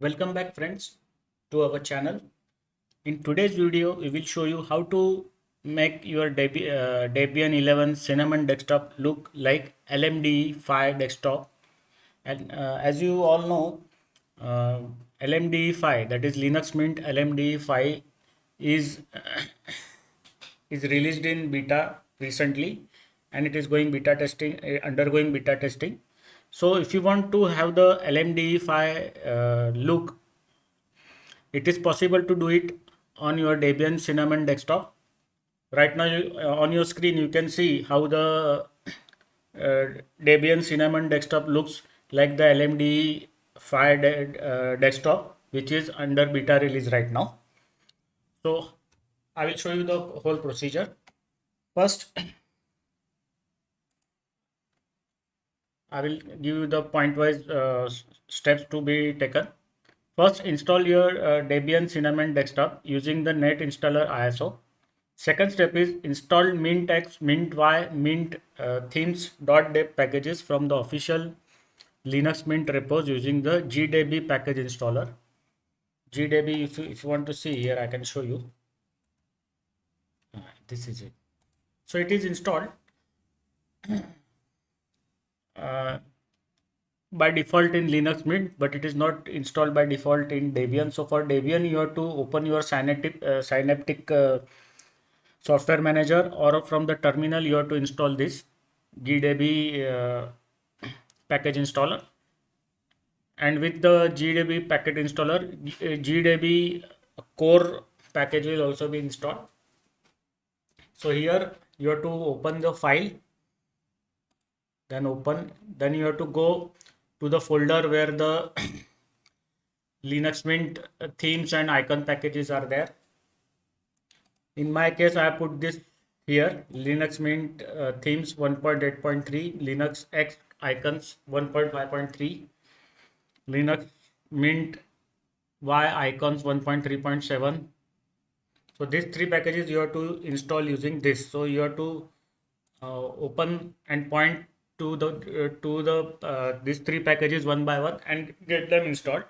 Welcome back friends to our channel. In today's video we will show you how to make your Debian 11 Cinnamon desktop look like LMDE5 desktop. And as you all know, uh, LMDE5, that is Linux Mint LMDE5, is is released in beta recently, and it is going beta testing, undergoing beta testing. So if you want to have the LMDE5 look, it is possible to do it on your Debian Cinnamon desktop. Right now, on your screen, you can see how the Debian Cinnamon desktop looks like the LMD Fire desktop, which is under beta release right now. So I will show you the whole procedure. First, I will give you the point-wise steps to be taken. First, install your Debian Cinnamon desktop using the net installer ISO. Second step is install Mint-X, Mint-Y, Mint themes.deb packages from the official Linux Mint repos using the GDB package installer. GDB, if you want to see here, I can show you. This is it. So it is installed uh, by default in Linux Mint, but it is not installed by default in Debian. So for Debian, you have to open your Synaptic software manager, or from the terminal you have to install this GDB package installer. And with the GDB package installer, GDB core package will also be installed. So here you have to open the file, then you have to go to the folder where the Linux Mint themes and icon packages are there. In my case, I put this here: Linux Mint themes 1.8.3, Linux X icons 1.5.3, Linux Mint Y icons 1.3.7. So these three packages you have to install using this. So you have to open and point to the these three packages one by one and get them installed.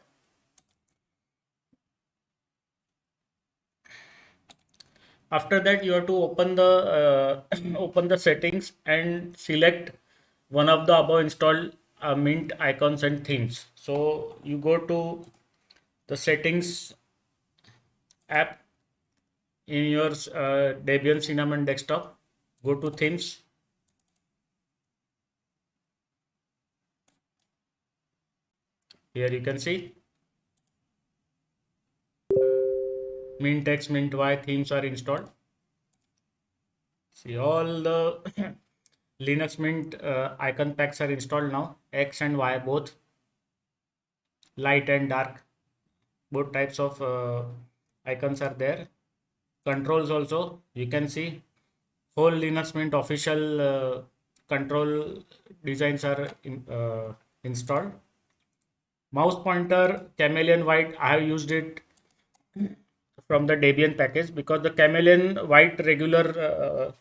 After that, you have to open the open the settings and select one of the above installed Mint icons and themes. So you go to the settings app in your Debian Cinnamon desktop. Go to themes. Here you can see Mint X, Mint Y themes are installed. See, all the Linux Mint icon packs are installed now. X and Y both, light and dark, both types of icons are there. Controls also, you can see whole Linux Mint official control designs are installed. Mouse pointer chameleon white, I have used it from the Debian package because the chameleon white regular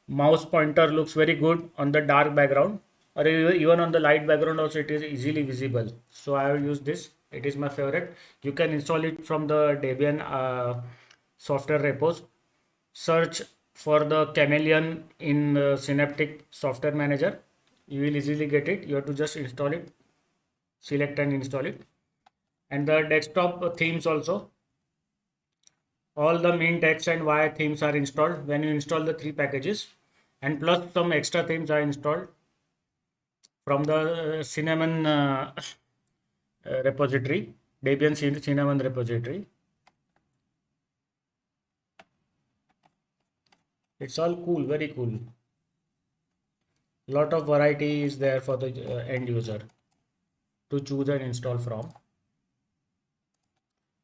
mouse pointer looks very good on the dark background, or even on the light background also it is easily visible. So I have used this. It is my favorite. You can install it from the Debian software repos. Search for the chameleon in Synaptic software manager. You will easily get it. You have to just install it, select and install it. And the desktop themes also, all the Mint X and Y themes are installed when you install the three packages, and plus some extra themes are installed from the Cinnamon repository, Debian Cinnamon repository. It's all cool, very cool. Lot of variety is there for the end user to choose and install from.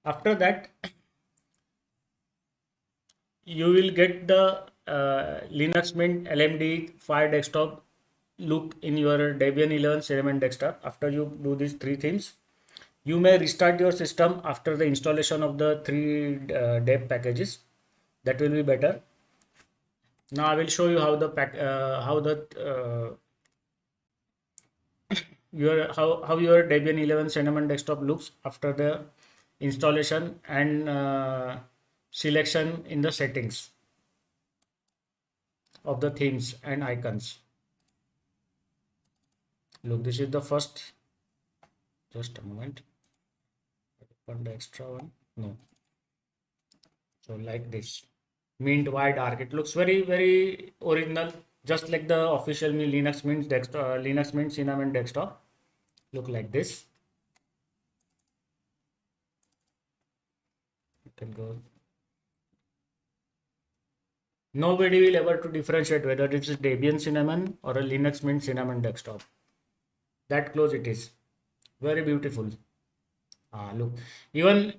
After that, you will get the Linux Mint LMD5 desktop look in your Debian 11 Cinnamon desktop. After you do these three things, you may restart your system after the installation of the three deb packages. That will be better. Now I will show you how the how your Debian 11 Cinnamon desktop looks after the installation and selection in the settings of the themes and icons. Look, this is the first. Just a moment. Open the extra one. No. So like this. Mint white dark. It looks very original, just like the official Linux Mint desktop, Linux Mint Cinnamon desktop. Look like this. You can go. Nobody will ever to differentiate whether it is Debian Cinnamon or a Linux Mint Cinnamon desktop. That close it is. Very beautiful. Look. Even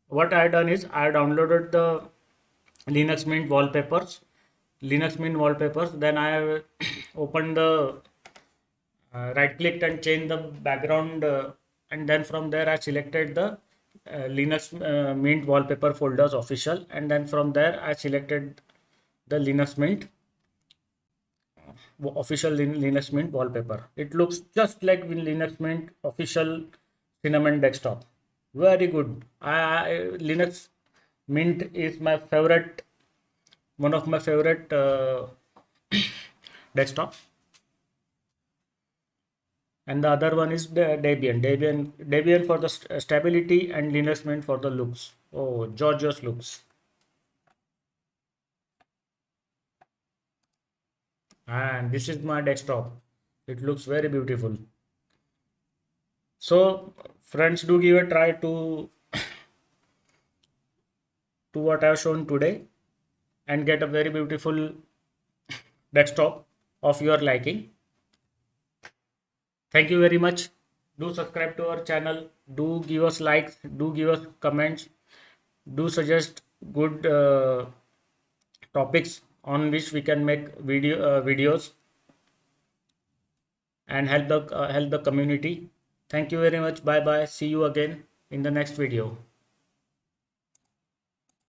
what I done is I downloaded the Linux Mint wallpapers. Then I opened the right clicked and changed the background, and then from there I selected the Linux Mint wallpaper folders official, and then from there I selected the Linux Mint official Linux Mint wallpaper. It looks just like Linux Mint official Cinnamon desktop. Very good. Linux Mint is my favorite, one of my favorite desktop. And the other one is the Debian for the stability, and Linux Mint for the looks. Oh, gorgeous looks. And this is my desktop. It looks very beautiful. So friends, do give a try to what I have shown today and get a very beautiful desktop of your liking. Thank you very much. Do subscribe to our channel. Do give us likes. Do give us comments. Do suggest good topics on which we can make videos and help the community. Thank you very much. Bye bye. See you again in the next video.